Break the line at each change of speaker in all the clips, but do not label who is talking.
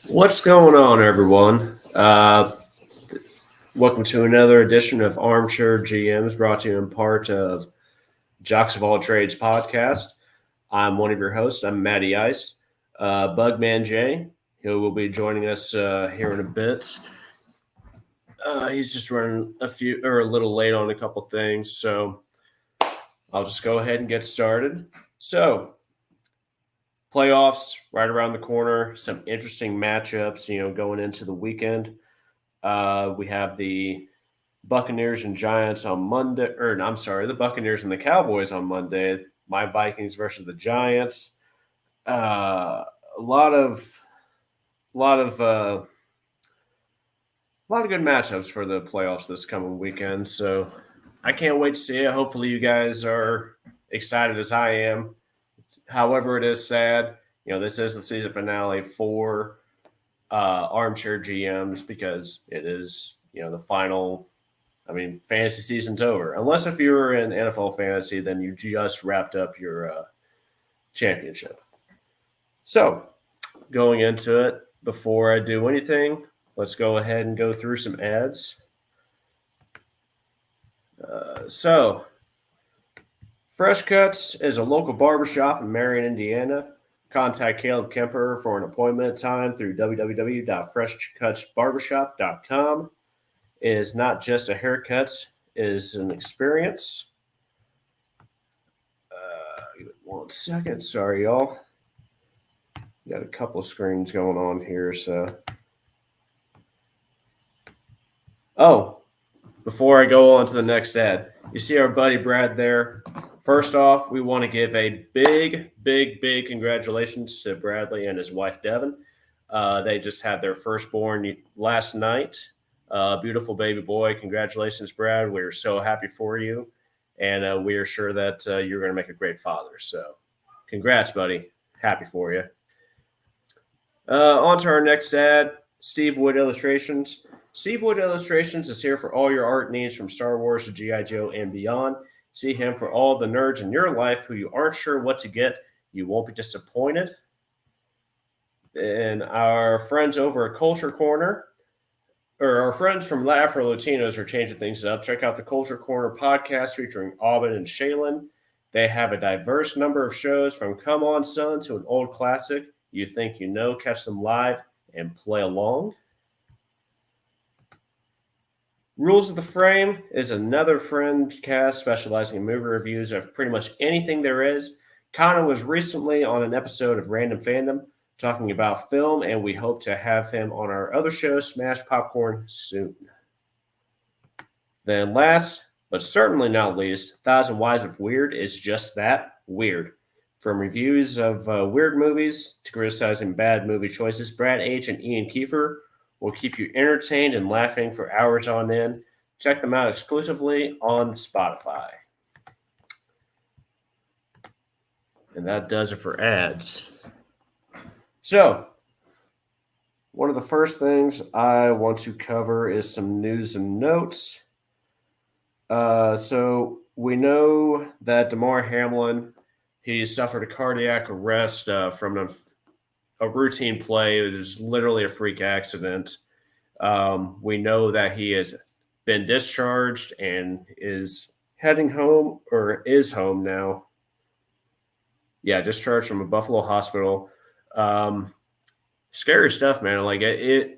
What's going on, everyone? Welcome to another edition of Armchair GMs, brought to you in part of Jocks of All Trades podcast. I'm one of your hosts. I'm Matty Ice. Bugman J, who will be joining us here in a bit. He's just running a little late on a couple things, so I'll just go ahead and get started. So, playoffs right around the corner. Some interesting matchups, going into the weekend. We have the Buccaneers and Giants on Monday, or no, I'm sorry, the Buccaneers and the Cowboys on Monday. My Vikings versus the Giants. A lot of, lot of, a lot of good matchups for the playoffs this coming weekend. So I can't wait to see it. Hopefully, you guys are excited as I am. However, it is sad. This is the season finale for Armchair GMs because it is, the final. I mean, fantasy season's over. Unless if you're in NFL fantasy, then you just wrapped up your championship. So, going into it, before I do anything, let's go ahead and go through some ads. Fresh Cuts is a local barbershop in Marion, Indiana. Contact Caleb Kemper for an appointment time through www.freshcutsbarbershop.com. It is not just a haircut, it is an experience. Give it 1 second. Sorry, y'all. Got a couple of screens going on here, so. Oh, before I go on to the next ad, you see our buddy Brad there. First off, we want to give a big congratulations to Bradley and his wife, Devin. They just had their firstborn last night. Beautiful baby boy. Congratulations, Brad. We're so happy for you. And we are sure that you're going to make a great father. So congrats, buddy. Happy for you. On to our next ad, Steve Wood Illustrations. Steve Wood Illustrations is here for all your art needs from Star Wars to G.I. Joe and beyond. See him for all the nerds in your life who you aren't sure what to get. You won't be disappointed. And our friends over at Culture Corner, or our friends from Afro Latinos, are changing things up. Check out the Culture Corner podcast featuring Aubin and Shaylin. They have a diverse number of shows from Come On Son to an old classic. You think you know, catch them live and play along. Rules of the Frame is another friend cast specializing in movie reviews of pretty much anything there is. Connor was recently on an episode of Random Fandom talking about film, and we hope to have him on our other show, Smash Popcorn, soon. Then last, but certainly not least, Thousand Whys of Weird is just that, weird. From reviews of weird movies to criticizing bad movie choices, Brad H. and Ian Kiefer will keep you entertained and laughing for hours on end. Check them out exclusively on Spotify. And that does it for ads. So, one of the first things I want to cover is some news and notes. So, we know that Damar Hamlin, he suffered a cardiac arrest from a routine play. It was literally a freak accident. We know that he has been discharged and is heading home, or is home now. Yeah, discharged from a Buffalo hospital. Scary stuff, man. Like it's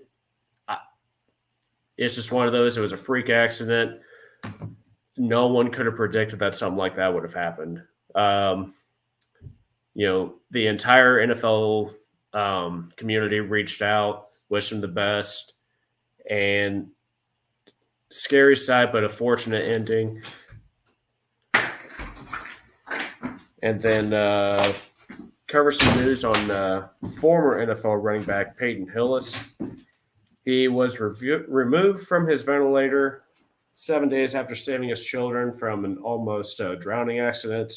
just one of those. It was a freak accident. No one could have predicted that something like that would have happened. The entire NFL community reached out, wished him the best, and scary side, but a fortunate ending. And then cover some news on former NFL running back Peyton Hillis. He was removed from his ventilator 7 days after saving his children from an almost drowning accident.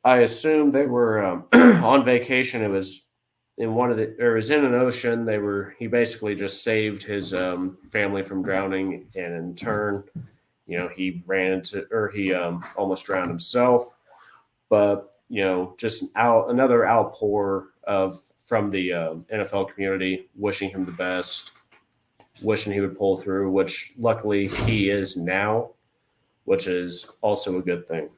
I assume they were on vacation. It was it was in an ocean. He basically just saved his family from drowning, and in turn, he almost drowned himself. But just another outpour from the NFL community, wishing him the best, wishing he would pull through, which luckily he is now, which is also a good thing.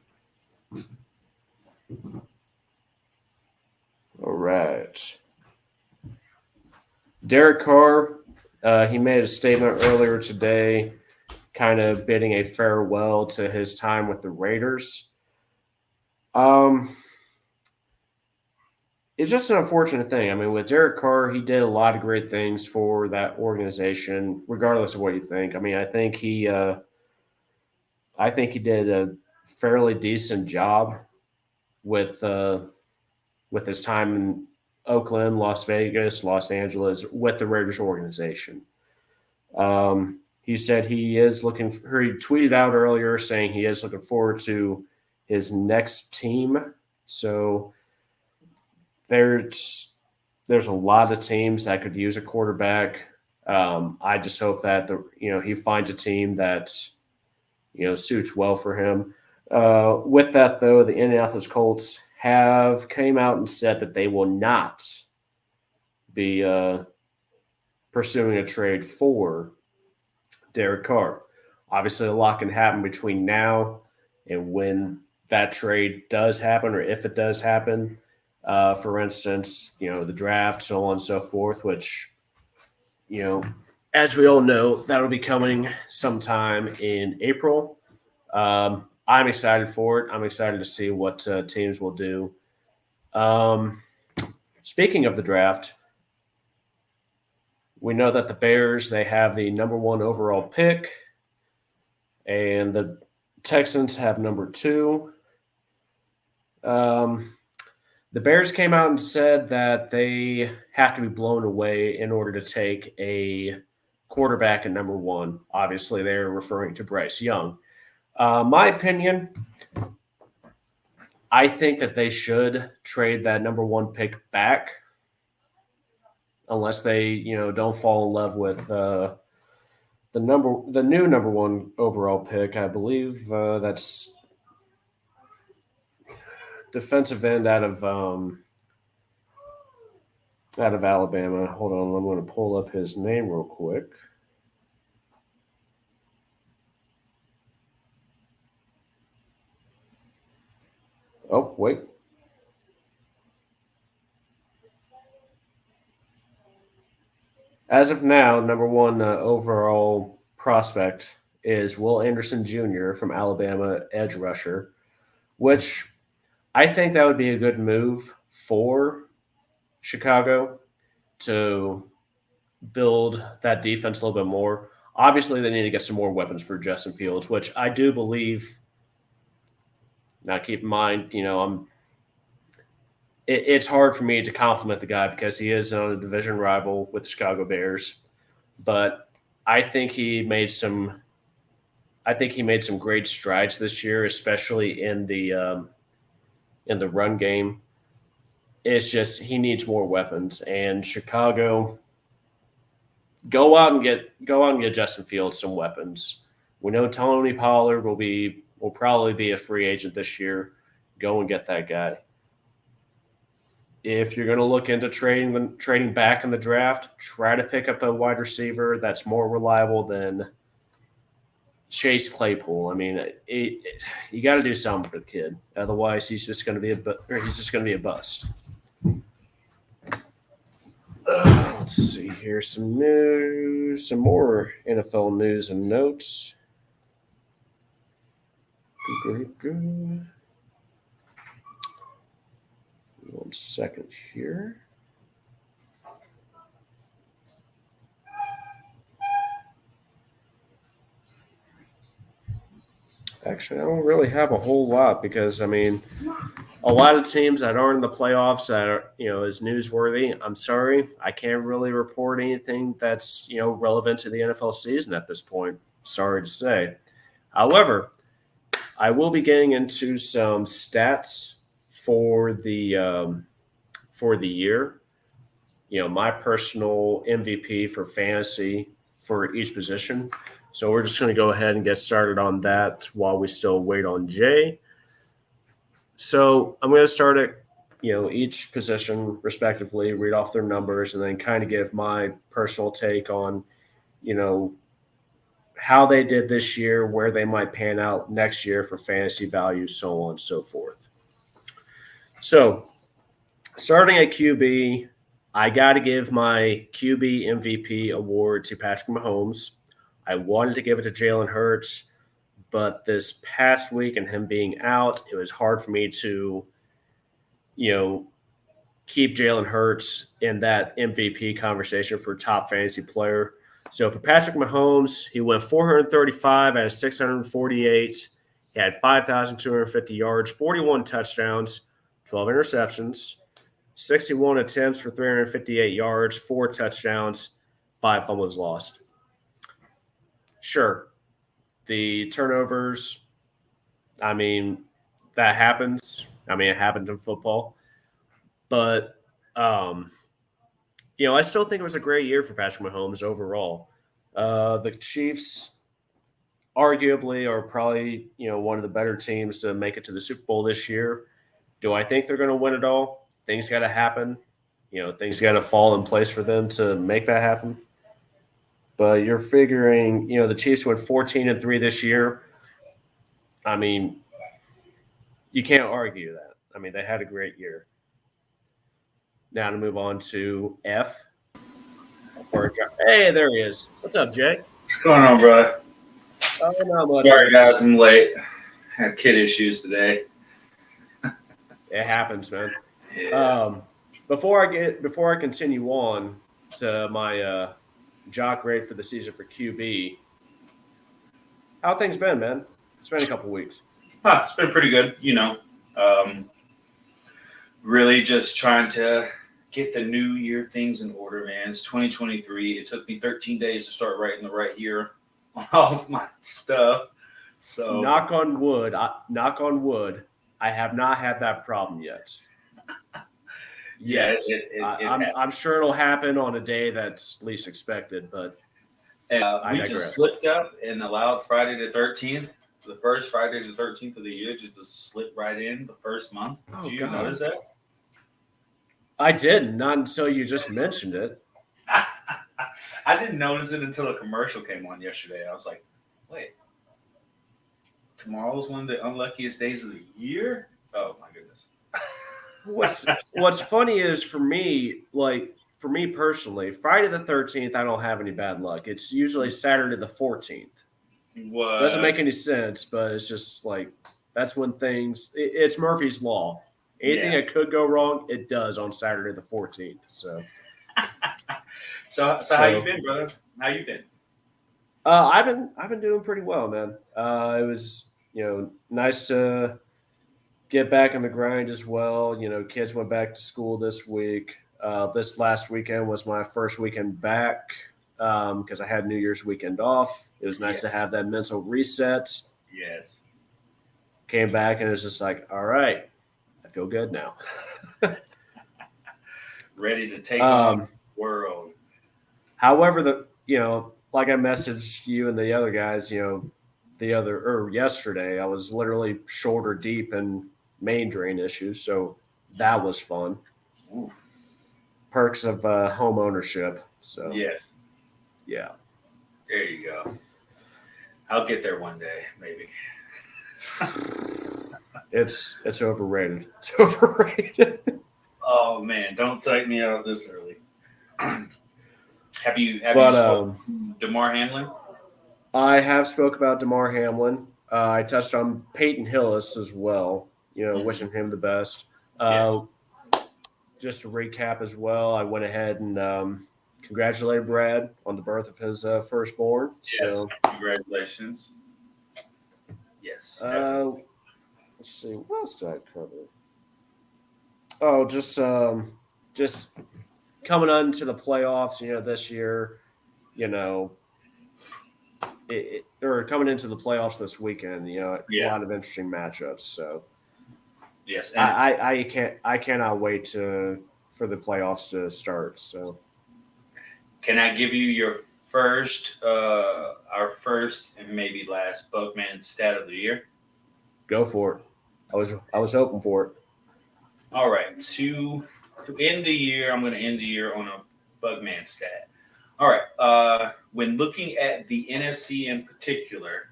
All right. Derek Carr, he made a statement earlier today, kind of bidding a farewell to his time with the Raiders. It's just an unfortunate thing. I mean, with Derek Carr, he did a lot of great things for that organization, regardless of what you think. I mean, I think he did a fairly decent job with his time in Oakland, Las Vegas, Los Angeles with the Raiders organization. He said he is looking. He tweeted out earlier saying he is looking forward to his next team. So there's a lot of teams that could use a quarterback. I just hope that he finds a team that suits well for him. With that though, the Indianapolis Colts have came out and said that they will not be pursuing a trade for Derek Carr. Obviously, a lot can happen between now and when that trade does happen, or if it does happen. For instance, the draft, so on and so forth, which, as we all know, that'll be coming sometime in April. I'm excited for it. I'm excited to see what teams will do. Speaking of the draft, we know that the Bears, they have the number 1 overall pick, and the Texans have number 2. The Bears came out and said that they have to be blown away in order to take a quarterback at number 1. Obviously, they're referring to Bryce Young. My opinion, I think that they should trade that number 1 pick back, unless they, don't fall in love with the new number 1 overall pick. I believe that's defensive end out of Alabama. Hold on, I'm going to pull up his name real quick. Oh, wait. As of now, number 1 overall prospect is Will Anderson Jr. from Alabama, edge rusher, which I think that would be a good move for Chicago to build that defense a little bit more. Obviously, they need to get some more weapons for Justin Fields, which I do believe. Now, keep in mind, it's hard for me to compliment the guy because he is on a division rival with the Chicago Bears, but I think he made some great strides this year, especially in the run game. It's just he needs more weapons, and Chicago go out and get Justin Fields some weapons. We know Tony Pollard will probably be a free agent this year. Go and get that guy. If you're going to look into trading back in the draft, try to pick up a wide receiver that's more reliable than Chase Claypool. I mean, you got to do something for the kid. Otherwise, he's just going to be a bust. Let's see here, some news, some more NFL news and notes. 1 second here. Actually, I don't really have a whole lot because, I mean, a lot of teams that aren't in the playoffs that are, is newsworthy. I'm sorry, I can't really report anything that's, relevant to the NFL season at this point. Sorry to say. However, I will be getting into some stats for the year. My personal MVP for fantasy for each position. So we're just going to go ahead and get started on that while we still wait on Jay. So I'm going to start at each position respectively, read off their numbers, and then kind of give my personal take on you know how they did this year, where they might pan out next year for fantasy value, so on and so forth. So starting at QB, I got to give my QB MVP award to Patrick Mahomes. I wanted to give it to Jalen Hurts, but this past week and him being out, it was hard for me to, you know, keep Jalen Hurts in that MVP conversation for top fantasy player. So for Patrick Mahomes, he went 435 out of 648. He had 5,250 yards, 41 touchdowns, 12 interceptions, 61 attempts for 358 yards, 4 touchdowns, 5 fumbles lost. Sure, the turnovers, I mean, that happens. I mean, it happens in football. But, I still think it was a great year for Patrick Mahomes overall. The Chiefs arguably are probably, one of the better teams to make it to the Super Bowl this year. Do I think they're going to win it all? Things got to happen. Things got to fall in place for them to make that happen. But you're figuring, the Chiefs went 14-3 this year. I mean, you can't argue that. I mean, they had a great year. Now to move on to F. Hey, there he is. What's up, Jay?
What's going on, brother?
Oh, not much.
Sorry, guys, I'm late. Had kid issues today.
It happens, man.
Yeah.
Before I continue on to my jock grade for the season for QB, how things been, man? It's been a couple weeks.
It's been pretty good, really just trying to get the new year things in order, man. It's 2023. It took me 13 days to start writing the right year on all of my stuff. So
knock on wood. I have not had that problem yet.
Yeah,
I'm sure it'll happen on a day that's least expected, but
we just slipped up and allowed Friday the 13th, the first Friday the 13th of the year, just to slip right in the first month. Did you notice that?
I didn't, not until you just mentioned it.
I didn't notice it until a commercial came on yesterday. I was like, wait, tomorrow's one of the unluckiest days of the year? Oh, my goodness.
What's funny is for me personally, Friday the 13th, I don't have any bad luck. It's usually Saturday the 14th.
What?
Doesn't make any sense, but it's just like that's when it's Murphy's Law. Anything that could go wrong, it does on Saturday the 14th. So
how you been, brother? How you been?
I've been doing pretty well, man. It was nice to get back in the grind as well. Kids went back to school this week. This last weekend was my first weekend back because I had New Year's weekend off. It was nice to have that mental reset.
Yes.
Came back and it was just like, all right, I feel good now.
Ready to take on the world.
However, like I messaged you and the other guys, yesterday, I was literally shoulder deep in main drain issues, so that was fun.
Oof.
Perks of home ownership. So
yes,
yeah.
There you go. I'll get there one day, maybe.
It's overrated. It's overrated.
Oh man, don't take me out this early. Have you spoken DeMar Hamlin?
I have spoke about DeMar Hamlin. I touched on Peyton Hillis as well. Wishing him the best.
Yes.
Just to recap as well, I went ahead and congratulated Brad on the birth of his firstborn.
Yes,
so
congratulations. Yes.
Let's see. What else did I cover? Oh, just coming on to the playoffs. This year, or coming into the playoffs this weekend. A lot of interesting matchups. So
yes,
I cannot wait for the playoffs to start. So
can I give you your our first and maybe last Bugman stat of the year?
Go for it. I was hoping for it.
All right, to end the year, I'm going to end the year on a Bugman stat. All right, when looking at the NFC in particular,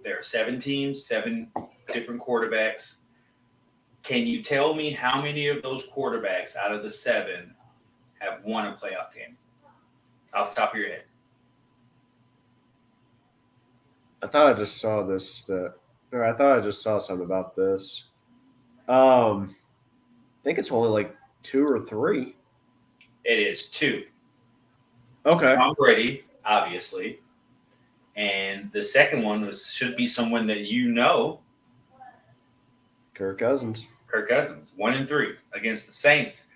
there are 7 teams, 7 different quarterbacks. Can you tell me how many of those quarterbacks out of the 7 have won a playoff game off the top of your head?
I thought I just saw this. Or I thought I just saw something about this. I think it's only like 2 or 3.
It is 2.
Okay.
Tom Brady, obviously, and the second one should be someone that you know,
Kirk Cousins.
Kirk Cousins. 1 and 3 against the Saints.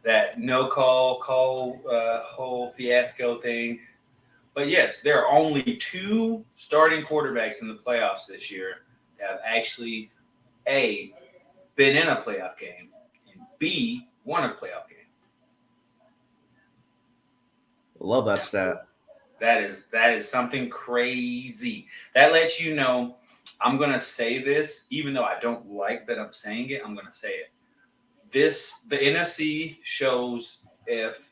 That no call whole fiasco thing. But yes, there are only 2 starting quarterbacks in the playoffs this year that have actually A, been in a playoff game, and B, won a playoff game.
Love that stat.
That is something crazy. That lets you know. I'm gonna say this, even though I don't like that I'm saying it. I'm gonna say it. The NFC shows if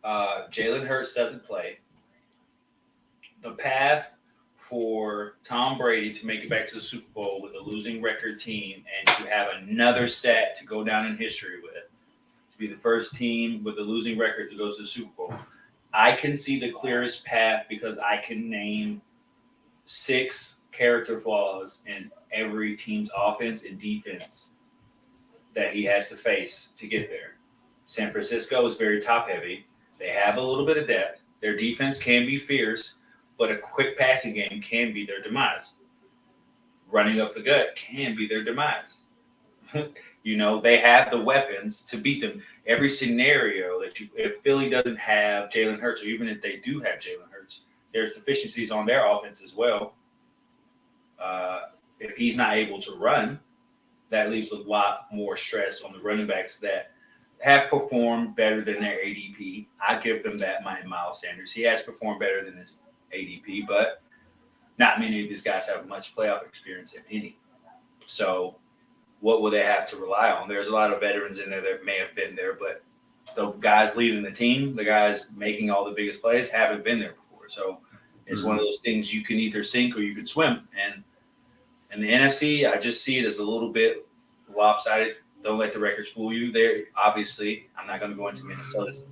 Jalen Hurts doesn't play, the path for Tom Brady to make it back to the Super Bowl with a losing record team and to have another stat to go down in history with, to be the first team with a losing record to go to the Super Bowl. I can see the clearest path because I can name 6 character flaws in every team's offense and defense that he has to face to get there. San Francisco is very top heavy. They have a little bit of depth. Their defense can be fierce, but a quick passing game can be their demise. Running up the gut can be their demise. They have the weapons to beat them. Every scenario if Philly doesn't have Jalen Hurts, or even if they do have Jalen Hurts, there's deficiencies on their offense as well. If he's not able to run, that leaves a lot more stress on the running backs that have performed better than their ADP. I give them that. Miles Sanders, he has performed better than his ADP, but not many of these guys have much playoff experience, if any. So what will they have to rely on? There's a lot of veterans in there that may have been there, but the guys leading the team, the guys making all the biggest plays, haven't been there before. So it's one of those things you can either sink or you can swim. And in the NFC, I just see it as a little bit lopsided. Don't let the records fool you. There, obviously, I'm not going to go into Minnesota's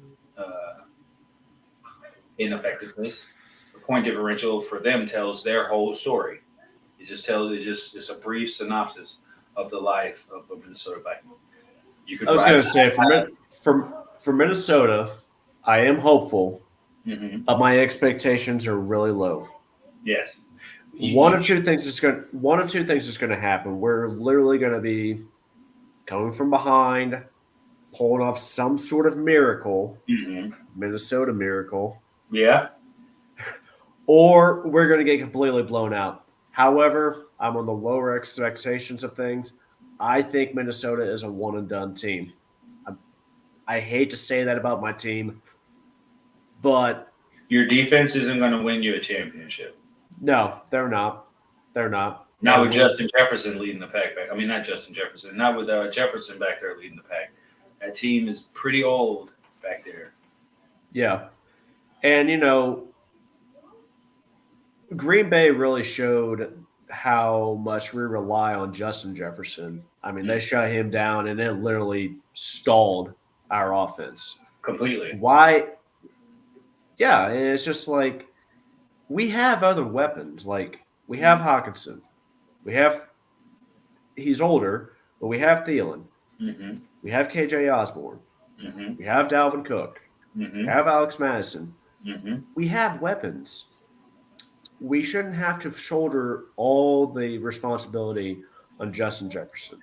ineffectiveness. The point differential for them tells their whole story. It's a brief synopsis of the life of a Minnesota Viking.
I was going to say for Minnesota, I am hopeful, but my expectations are really low.
Yes.
One of two things is going to happen. We're literally going to be coming from behind, pulling off some sort of miracle, Minnesota miracle.
Yeah.
Or we're going to get completely blown out. However, I'm on the lower expectations of things. I think Minnesota is a one-and-done team. I hate to say that about my team, but
your defense isn't going to win you a championship.
No, they're not. They're not.
Not with Justin Jefferson leading the pack back. I mean, not Justin Jefferson. Not with Jefferson back there leading the pack. That team is pretty old back there.
Yeah. And, Green Bay really showed how much we rely on Justin Jefferson. I mean, they shut him down, and it literally stalled our offense.
Completely.
Why? Yeah, and it's just like we have other weapons. Like, we have Hawkinson. He's older, but we have Thielen. We have KJ Osborne. We have Dalvin Cook. We have Alex Madison. We have weapons. We shouldn't have to shoulder all the responsibility on Justin Jefferson.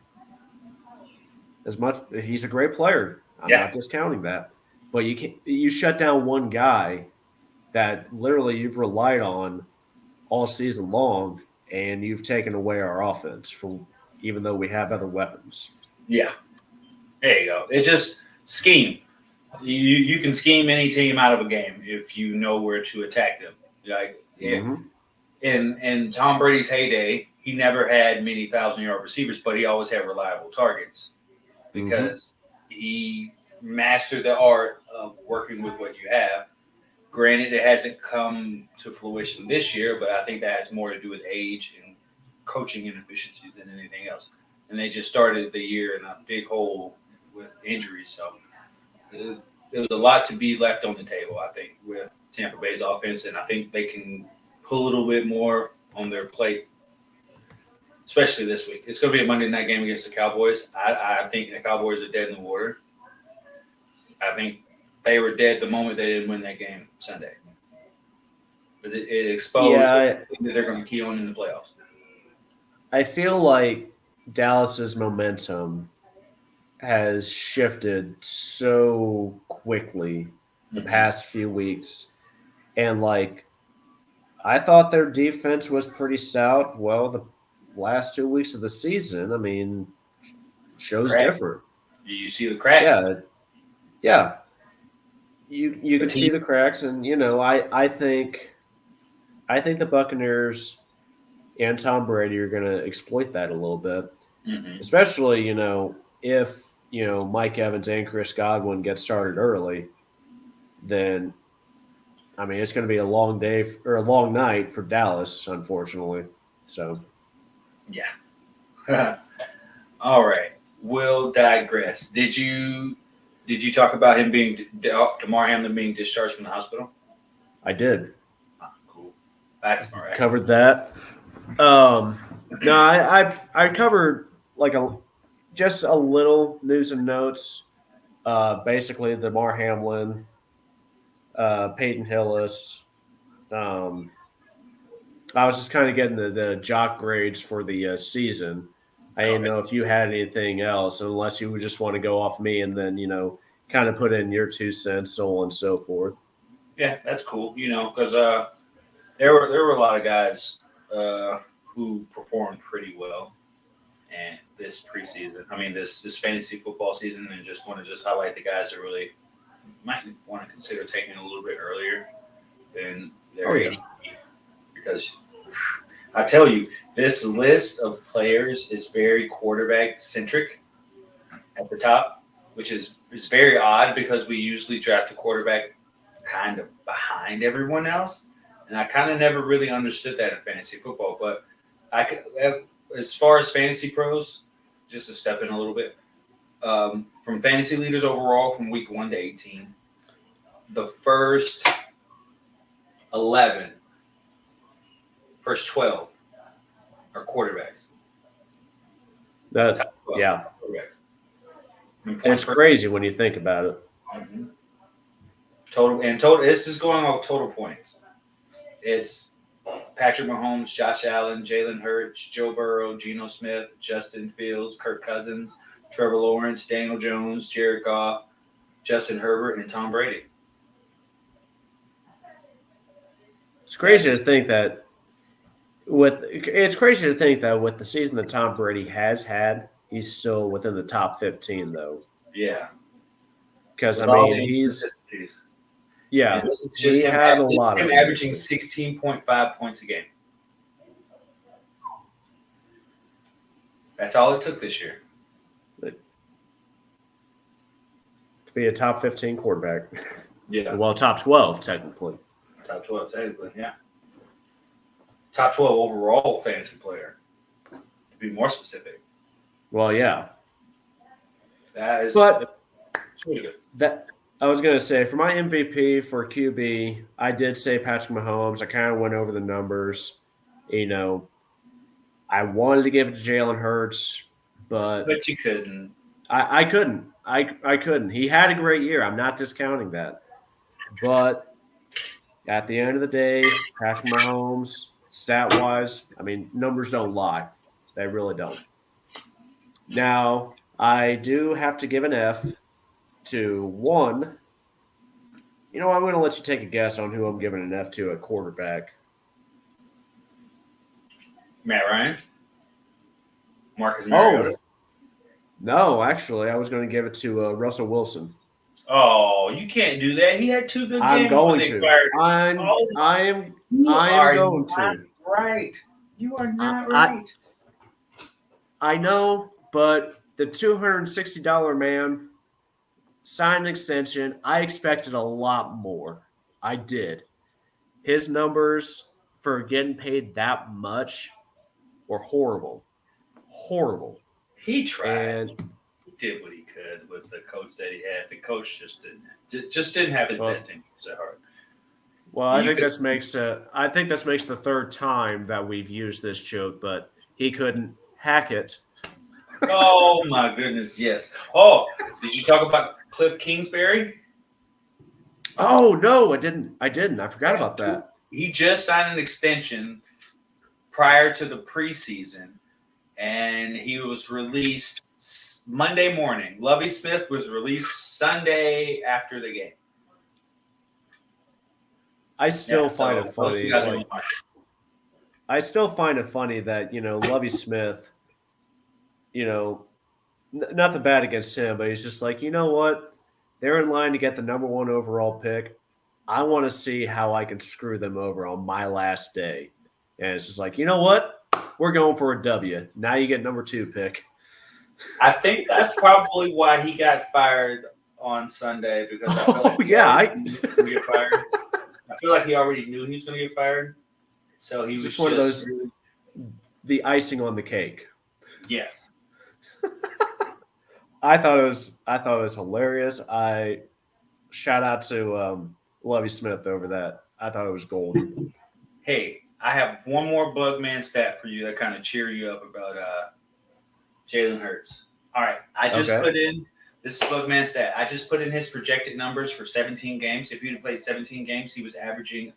As much he's a great player, I'm not discounting that, but you shut down one guy that literally you've relied on all season long, and you've taken away our offense even though we have other weapons.
Yeah, there you go. It's just scheme. You can scheme any team out of a game if you know where to attack them. in Tom Brady's heyday, he never had many 1,000-yard receivers, but he always had reliable targets
Mm-hmm.
because he mastered the art of working with what you have. Granted, it hasn't come to fruition this year, but I think that has more to do with age and coaching inefficiencies than anything else. And they just started the year in a big hole with injuries, so there was a lot to be left on the table. I think with Tampa Bay's offense, and I think they can put a little bit more on their plate, especially this week. It's going to be a Monday night game against the Cowboys. I think the Cowboys are dead in the water. I think they were dead the moment they didn't win that game Sunday. But it exposed
Yeah,
everything that they're going to key on in the playoffs.
I feel like Dallas's momentum has shifted so quickly the
Mm-hmm.
past few weeks. And like I thought their defense was pretty stout. Well, the last 2 weeks of the season, I mean, shows
Cracks.
different.
You see the cracks.
Yeah, yeah. You
The
could see
team.
the cracks, and I think the Buccaneers and Tom Brady are going to exploit that a little bit,
Mm-hmm.
especially if Mike Evans and Chris Godwin get started early, then I mean it's going to be a long day or a long night for Dallas, unfortunately. So
Yeah. All right. We'll digress. Did you talk about him being Damar Hamlin being discharged from the hospital?
I did
Ah, cool. That's miraculous.
covered that. No, I covered like just a little news and notes. Basically, Damar Hamlin, Peyton Hillis. Um, I was just kind of getting the jock grades for the season. I didn't
Okay.
know if you had anything else, unless you would just want to go off me and then kind of put in your 2 cents, so on and so forth.
Yeah, that's cool. Because there were a lot of guys uh, who performed pretty well and this preseason. I mean, this fantasy football season, and just want to just highlight the guys that really might want to consider taking a little bit earlier than
Oh
their
yeah,
80 because I tell you, this list of players is very quarterback centric at the top, which is very odd because we usually draft a quarterback kind of behind everyone else, and I kind of never really understood that in fantasy football. But I could, as far as fantasy pros, just to step in a little bit, from fantasy leaders overall from week 1 to 18, the first 11, first 12 are quarterbacks.
that
Top 12
yeah,
quarterbacks. And points
it's
per
crazy when you think about it.
mhm. Total. This is going off total points. It's Patrick Mahomes, Josh Allen, Jalen Hurts, Joe Burrow, Geno Smith, Justin Fields, Kirk Cousins, Trevor Lawrence, Daniel Jones, Jared Goff, Justin Herbert, and Tom Brady.
It's
That's
crazy to
just
think that it's crazy to think that with the season that Tom Brady has had, he's still within the top 15 though.
yeah,
Because I
with all
mean,
the
he's
inconsistencies. And
yeah,
this is just
he
him.
had a
This
lot
is
of
him averaging
inconsistencies.
16.5 points a game. That's all it took this year.
But to be a top 15 quarterback,
Yeah,
well, top 12 technically.
top 12 technically. Yeah, top 12 overall fantasy player. To be more specific,
Well, yeah,
that is
but
that's really good.
that I was gonna say for my MVP for QB, I did say Patrick Mahomes. I kind of went over the numbers. You know, I wanted to give it to Jalen Hurts, but
But you couldn't.
I couldn't. I couldn't. He had a great year. I'm not discounting that. But at the end of the day, Patrick Mahomes, stat wise, I mean, numbers don't lie. They really don't. Now, I do have to give an F to one. I'm going to let you take a guess on who I'm giving an F to at quarterback.
Matt Ryan, Marcus Mariota.
Oh, no, actually, I was going to give it to Russell Wilson.
Oh, you can't do that. He had two good
I'm
games when
going
they
to.
fired him.
I'm
Oh,
I am
you
I am
are
going
not
to.
right. You are not
I
right.
I know, but the $260 man signed an extension. I expected a lot more. I did. His numbers for getting paid that much were horrible. Horrible.
He tried.
And
He did what he could with the coach that he had. The coach just didn't have his
well,
best interests at heart.
I
You
think
could
this makes the third time that we've used this joke, but he couldn't hack it.
Oh my goodness, yes. Oh, did you talk about Cliff Kingsbury?
Oh no, I didn't. I didn't. I forgot about that.
He just signed an extension prior to the preseason, and he was released Monday morning. Lovie Smith was released Sunday after the game.
I still find it funny. Like,
Like,
I still find it funny that Lovey Smith. Not the bad against him, but he's just like, you know what? They're in line to get the number one overall pick. I want to see how I can screw them over on my last day. And it's just like, you know what? We're going for a W. Now you get number 2 pick.
I think that's probably why he got fired on Sunday because I feel like he was gonna get fired. I feel like he already knew he was going to get fired, so he was
just one of those, the icing on the cake.
Yes.
I thought it was hilarious. I shout out to Lovey Smith over that. I thought it was gold.
Hey, I have one more Bugman stat for you that kind of cheer you up about Jalen Hurts. All right, I just put in this is Bugman stat. I just put in his projected numbers for 17 games. If he'd have played 17 games, he was averaging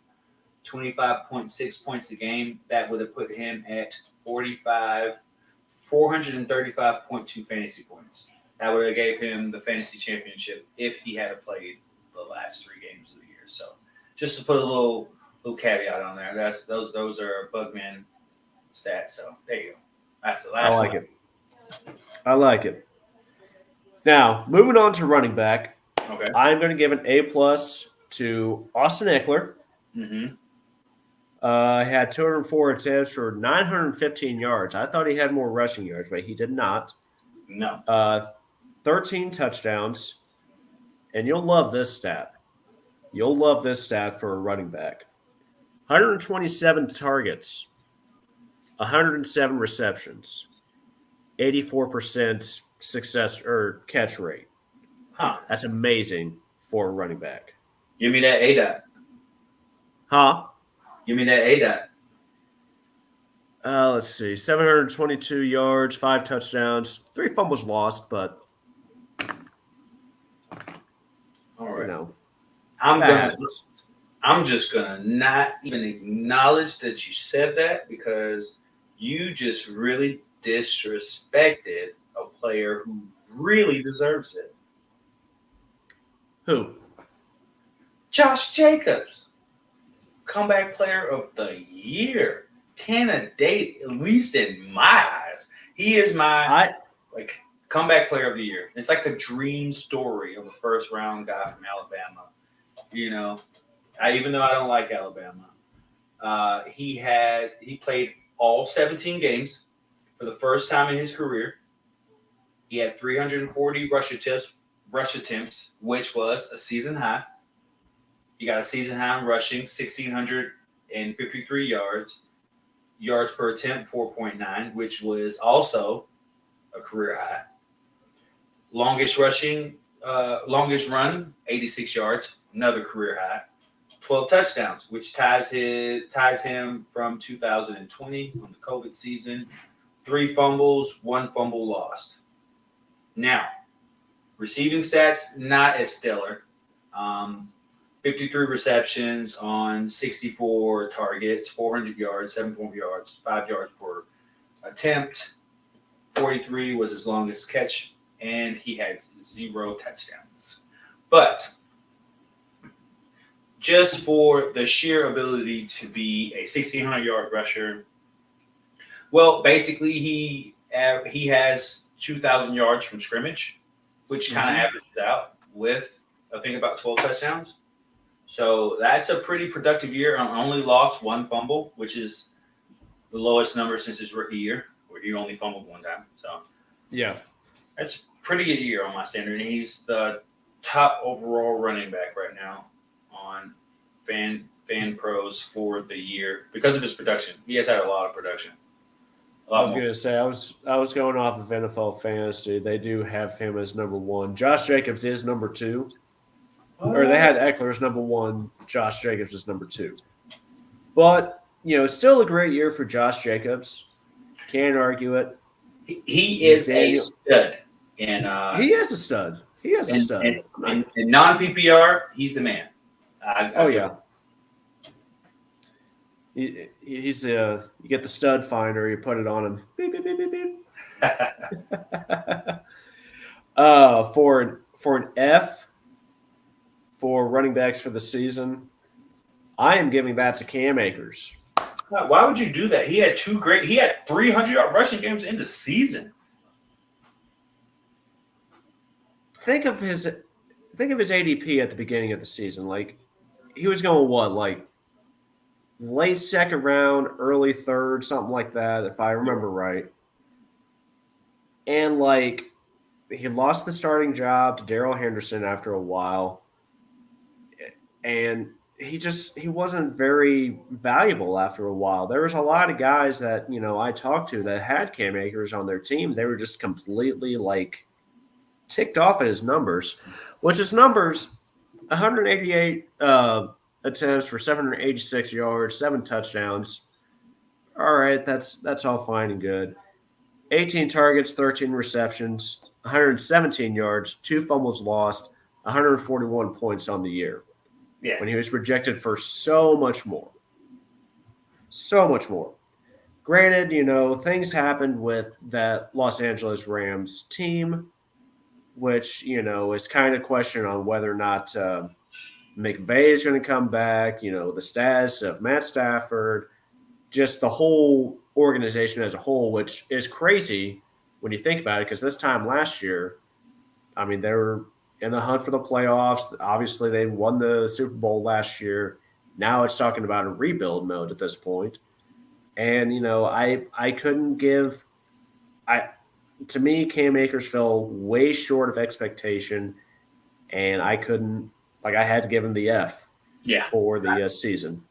25.6 points a game. That would have put him at 435.2 fantasy points. That would have gave him the fantasy championship if he had played the last 3 games of the year. So, just to put a little caveat on there, those are Bugman stats. So there you go. That's the last.
I like it. Now, moving on to running back.
Okay.
I'm going to give an A+ to Austin Eckler.
Mm-hmm.
He had 204 attempts for 915 yards. I thought he had more rushing yards, but he did not.
No.
13 touchdowns. And you'll love this stat. You'll love this stat for a running back. 127 targets, 107 receptions, 84% success or catch rate.
Huh.
That's amazing for a running back.
Give me that A-dot.
Huh?
Give me that A-dot.
Let's see. 722 yards, 5 touchdowns, 3 fumbles lost, but
all right.
Happens.
I'm just gonna not even acknowledge that you said that because you just really disrespected a player who really deserves it.
Who?
Josh Jacobs, comeback player of the year, candidate at least in my eyes. He is my comeback player of the year. It's like the dream story of a first round guy from Alabama. Even though I don't like Alabama, he played all 17 games for the first time in his career. He had 340 rush attempts, which was a season high. He got a season high in rushing, 1,653 yards. Yards per attempt, 4.9, which was also a career high. Longest run, 86 yards, another career high. 12 touchdowns, which ties him from 2020 on the COVID season. 3 fumbles, 1 fumble lost. Now, receiving stats, not as stellar. 53 receptions on 64 targets, 400 yards, 7 yards, 5 yards per attempt. 43 was his longest catch, and he had 0 touchdowns. But just for the sheer ability to be a 1,600-yard rusher, well, basically he has 2,000 yards from scrimmage, which kind of averages out with, I think, about 12 touchdowns. So that's a pretty productive year. I only lost 1 fumble, which is the lowest number since his rookie year, where he only fumbled one time. So
Yeah.
that's a pretty good year on my standard. And he's the top overall running back right now on fan pros for the year because of his production. He has had a lot of production.
I was going to say I was going off of NFL Fantasy. They do have him as number 1. Josh Jacobs is number 2. Or they had Eckler as number 1. Josh Jacobs is number 2. But, still a great year for Josh Jacobs. Can't argue it.
He is a stud. And
he is a stud. He is a stud.
And non-PPR, he's the man.
Yeah. He's you get the stud finder, you put it on him. Beep, beep, beep, beep, beep. For an F for running backs for the season, I am giving that to Cam Akers.
Why would you do that? He had 300-yard rushing games in the season.
Think of his ADP at the beginning of the season. Like, he was going like late second round, early third, something like that, if I remember right. And like, he lost the starting job to Darrell Henderson after a while, and he wasn't very valuable after a while. There was a lot of guys that I talked to that had Cam Akers on their team. They were just completely like ticked off at his numbers, which his numbers 188 attempts for 786 yards, 7 touchdowns. All right, that's all fine and good. 18 targets, 13 receptions, 117 yards, 2 fumbles lost, 141 points on the year.
Yeah.
When he was projected for so much more. So much more. Granted, things happened with that Los Angeles Rams team, which, is kind of questioned on whether or not McVay is going to come back, the status of Matt Stafford, just the whole organization as a whole, which is crazy when you think about it, because this time last year, I mean, they were in the hunt for the playoffs. Obviously, they won the Super Bowl last year. Now it's talking about a rebuild mode at this point. And, I couldn't give – to me, Cam Akers fell way short of expectation, and I couldn't – like, I had to give him the F for the season.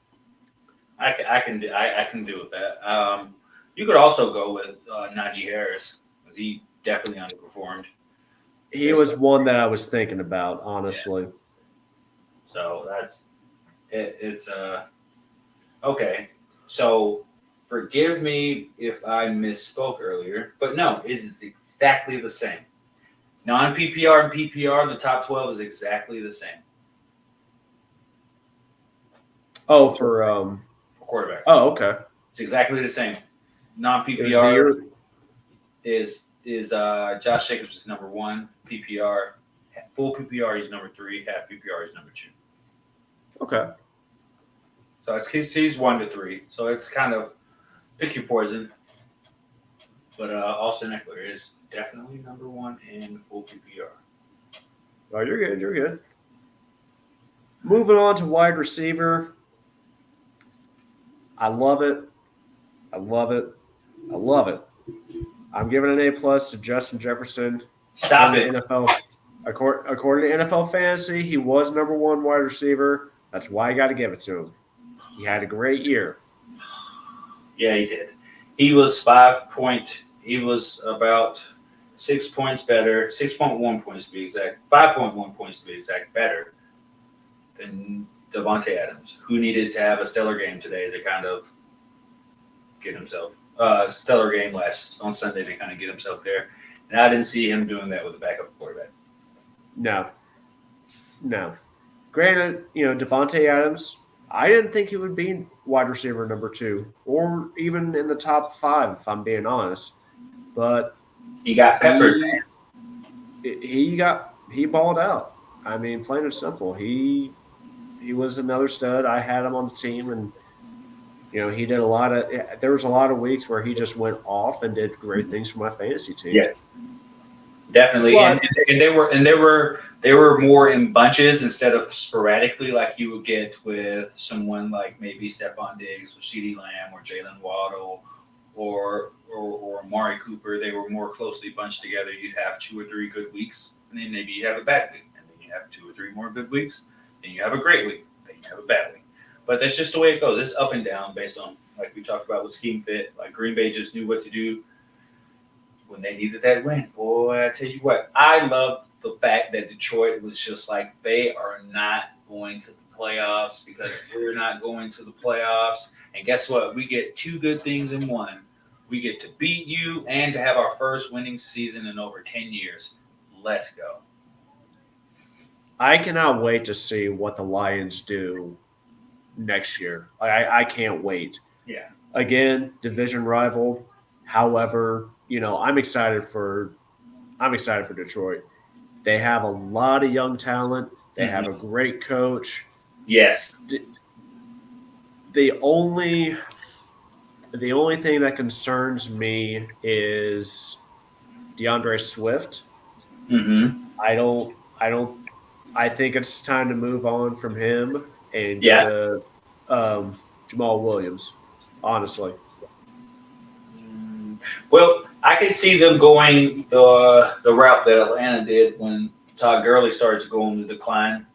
I can do with that. You could also go with Najee Harris. He definitely underperformed.
He was one that I was thinking about, honestly.
Yeah. So that's it. It's okay. So forgive me if I misspoke earlier, but no, it's exactly the same. Non-PPR and PPR, the top 12 is exactly the same.
Oh, for
quarterbacks.
Oh, okay.
It's exactly the same. Non-PPR is Josh Jacobs is number 1. PPR, full PPR is number 3. Half PPR is number 2.
Okay.
So he's 1 to 3. So it's kind of pick your poison. But Austin Eckler is definitely number 1 in full PPR.
Oh, you're good. You're good. Moving on to wide receiver. I love it. I love it. I love it. I'm giving an A+ to Justin Jefferson.
Stop it.
NFL, according to NFL Fantasy, he was number 1 wide receiver. That's why I got to give it to him. He had a great year.
Yeah, he did. He was He was about 6 points better, 6.1 points to be exact, 5.1 points to be exact, better than Davante Adams, who needed to have a stellar game today to kind of get himself stellar game on Sunday to kind of get himself there. And I didn't see him doing that with a backup quarterback.
No. Granted, Davante Adams, I didn't think he would be wide receiver number 2 or even in the top 5, if I'm being honest. But
he got peppered, man.
He balled out. I mean, plain and simple. He was another stud. I had him on the team, and he did there was a lot of weeks where he just went off and did great things for my fantasy team.
Yes, definitely. And they were more in bunches instead of sporadically like you would get with someone like maybe Stephon Diggs or CeeDee Lamb or Jalen Waddle or Amari Cooper, they were more closely bunched together. You'd have 2 or 3 good weeks, and then maybe you'd have a bad week, and then you have 2 or 3 more good weeks, then you have a great week, then you have a bad week. But that's just the way it goes. It's up and down based on, like we talked about with scheme fit. Like Green Bay just knew what to do when they needed that win. Boy, I tell you what, I love the fact that Detroit was just like, they are not going to the playoffs because we're not going to the playoffs. And guess what? We get 2 good things in one. We get to beat you and to have our first winning season in over 10 years. Let's go.
I cannot wait to see what the Lions do next year. I can't wait.
Yeah.
Again, division rival. However, I'm excited for Detroit. They have a lot of young talent. They have a great coach.
Yes.
The only thing that concerns me is DeAndre Swift.
Mm-hmm.
I think it's time to move on from him and
Yeah.
go to Jamal Williams, honestly.
Well, I could see them going the route that Atlanta did when Todd Gurley started to go on the decline.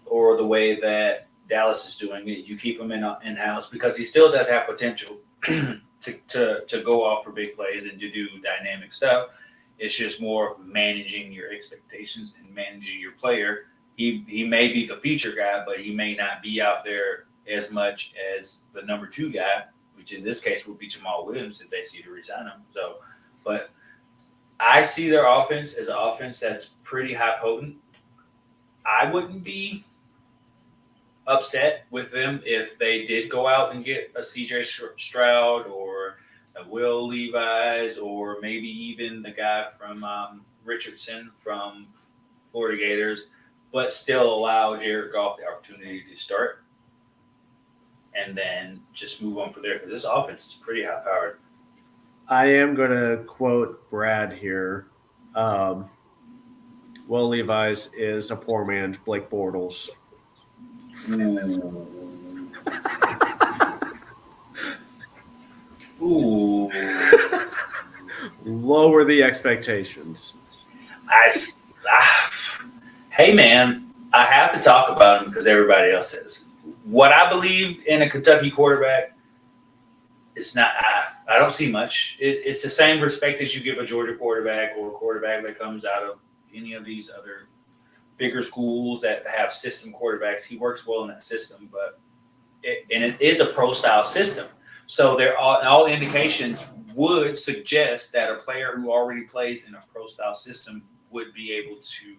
Or the way that Dallas is doing it, you keep him in house because he still does have potential to go off for big plays and to do dynamic stuff. It's just more of managing your expectations and managing your player. He may be the feature guy, but he may not be out there as much as the number 2 guy, which in this case would be Jamal Williams if they see to resign him. So, but I see their offense as an offense that's pretty high potent. I wouldn't be upset with them if they did go out and get a CJ Stroud or a Will Levis or maybe even the guy from Richardson from Florida Gators, but still allow Jared Goff the opportunity to start and then just move on from there because this offense is pretty high powered.
I am going to quote Brad here. Will Levis is a poor man's Blake Bortles.
Ooh.
Lower the expectations.
Hey, man, I have to talk about him because everybody else is. What I believe in a Kentucky quarterback, it's not. I don't see much. It's the same respect as you give a Georgia quarterback or a quarterback that comes out of any of these other bigger schools that have system quarterbacks. He works well in that system, but it is a pro-style system. So all indications would suggest that a player who already plays in a pro-style system would be able to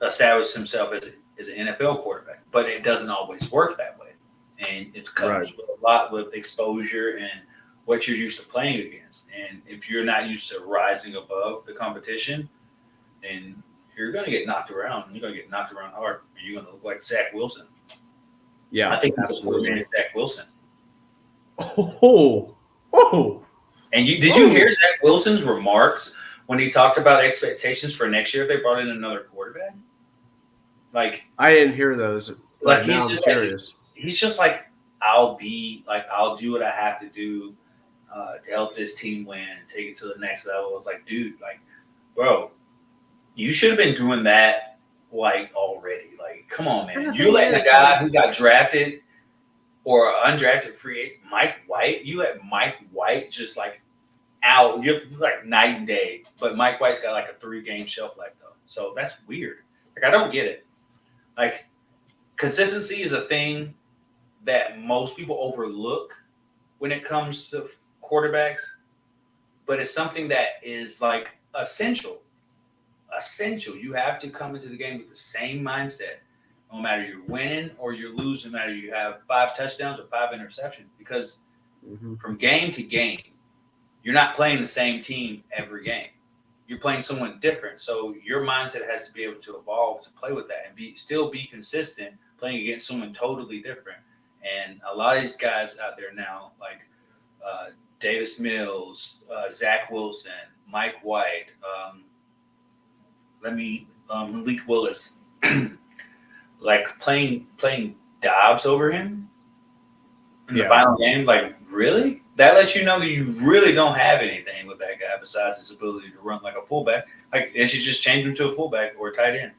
establish himself as an NFL quarterback. But it doesn't always work that way. And it comes with a lot with exposure and what you're used to playing against. And if you're not used to rising above the competition, then you're going to get knocked around. You're going to get knocked around hard. And you're going to look like Zach Wilson.
Yeah,
I think he's a poor man's Zach Wilson.
Oh.
And did you hear Zach Wilson's remarks when he talked about expectations for next year if they brought in another quarterback? Like,
I didn't hear those.
Like he's just curious. He's just like, I'll do what I have to do to help this team win and take it to the next level. It's like, dude, like, bro, you should have been doing that like already. Like, come on, man. You're letting a guy who got drafted or undrafted free agent, Mike White, you let Mike White just like out. You're like night and day. But Mike White's got like a 3-game shelf life though. So that's weird. Like, I don't get it. Like, consistency is a thing that most people overlook when it comes to quarterbacks, but it's something that is like essential. You have to come into the game with the same mindset, no matter you're winning or you're losing, no matter you have 5 touchdowns or 5 interceptions, because from game to game, you're not playing the same team every game. You're playing someone different. So your mindset has to be able to evolve to play with that and still be consistent playing against someone totally different. And a lot of these guys out there now, like Davis Mills, Zach Wilson, Mike White, Malik Willis, like playing Dobbs over him in the final game. Like, Really? That lets you know that you really don't have anything with that guy besides his ability to run like a fullback. Like they should just change him to a fullback or a tight end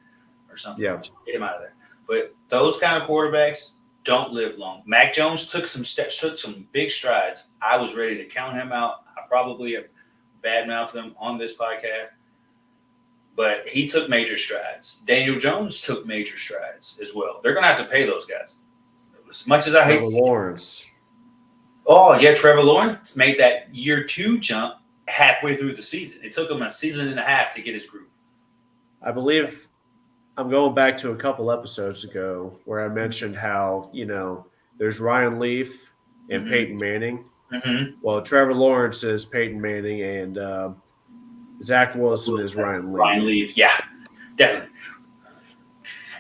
or something.
Yeah.
Just get him out of there. But those kind of quarterbacks don't live long. Mac Jones took some big strides. I was ready to count him out. I probably have badmouthed him on this podcast, but he took major strides. Daniel Jones took major strides as well. They're going to have to pay those guys. As much as I hate
Trevor Lawrence.
Oh, yeah, Trevor Lawrence made that year 2 jump halfway through the season. It took him a season and a half to get his groove.
I believe I'm going back to a couple episodes ago where I mentioned how, there's Ryan Leaf and Peyton Manning.
Mm-hmm.
Well, Trevor Lawrence is Peyton Manning and Zach Wilson is Ryan Leaf.
Ryan Leaf, yeah, definitely.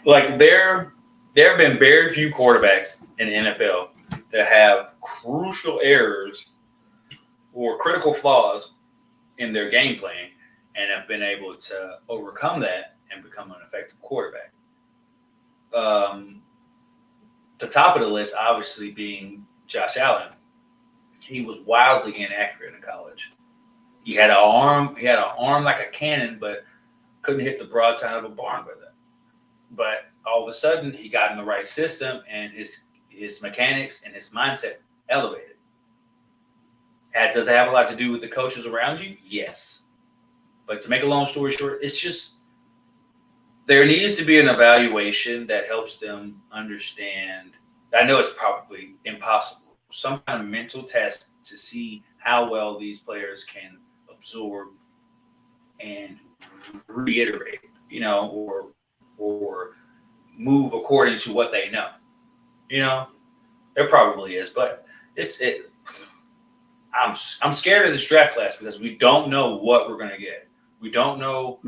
Like there have been very few quarterbacks in the NFL that have crucial errors or critical flaws in their game plan and have been able to overcome that and become an effective quarterback. The top of the list, obviously, being Josh Allen. He was wildly inaccurate in college. He had an arm like a cannon, but couldn't hit the broadside of a barn with it. But all of a sudden, he got in the right system, and his mechanics and his mindset elevated. Does it have a lot to do with the coaches around you? Yes. But to make a long story short, it's just there needs to be an evaluation that helps them understand. I know it's probably impossible. Some kind of mental test to see how well these players can absorb and reiterate, or move according to what they know. There probably is, but I'm scared of this draft class because we don't know what we're going to get. We don't know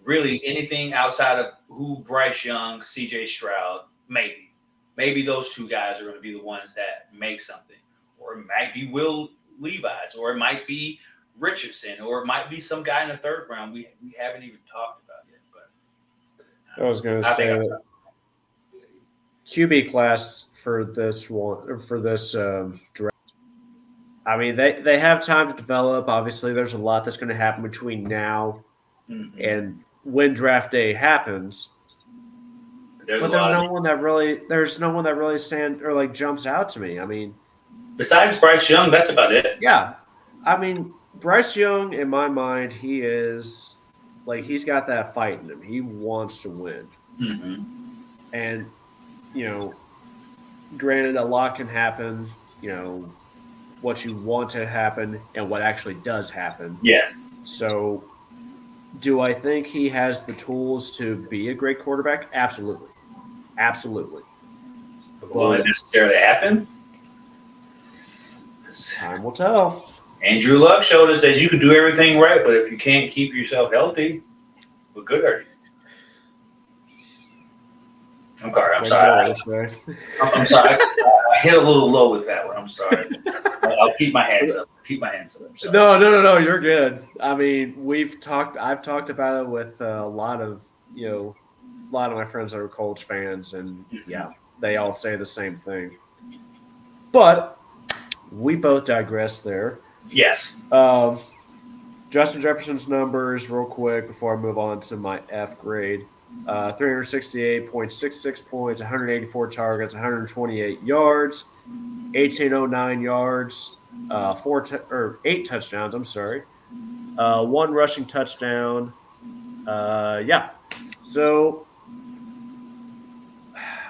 really anything outside of who Bryce Young, C.J. Stroud, maybe those two guys are going to be the ones that make something, or it might be Will Levis, or it might be Richardson, or it might be some guy in the third round we haven't even talked about yet. But
I was going to say that QB class for this draft. I mean, they have time to develop. Obviously, there's a lot that's going to happen between now and when draft day happens. There's no one that really stands or jumps out to me. I mean,
besides Bryce Young, that's about it.
Yeah, I mean, Bryce Young, in my mind, he is he's got that fight in him. He wants to win, and granted, a lot can happen. What you want to happen and what actually does happen.
Yeah.
So, do I think he has the tools to be a great quarterback? Absolutely.
Will it necessarily happen?
Time will tell.
Andrew Luck showed us that you can do everything right, but if you can't keep yourself healthy, what good are you? I'm sorry. I'm sorry. I hit a little low with that one. I'm sorry. I'll keep my hands up.
No. You're good. I mean, I've talked about it with a lot of my friends that are Colts fans, and they all say the same thing. But we both digress there.
Yes.
Justin Jefferson's numbers, real quick, before I move on to my F grade. 368.66 points, 184 targets, 128 yards, 1809 yards, 8 touchdowns. I'm sorry, 1 rushing touchdown. So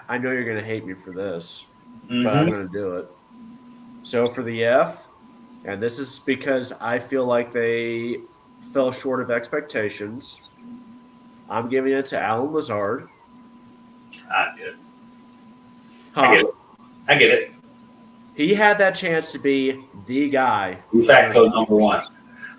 I know you're gonna hate me for this, but I'm gonna do it. So for the F, and this is because I feel like they fell short of expectations, I'm giving it to Alan Lazard.
I get it.
He had that chance to be the guy.
De facto number one.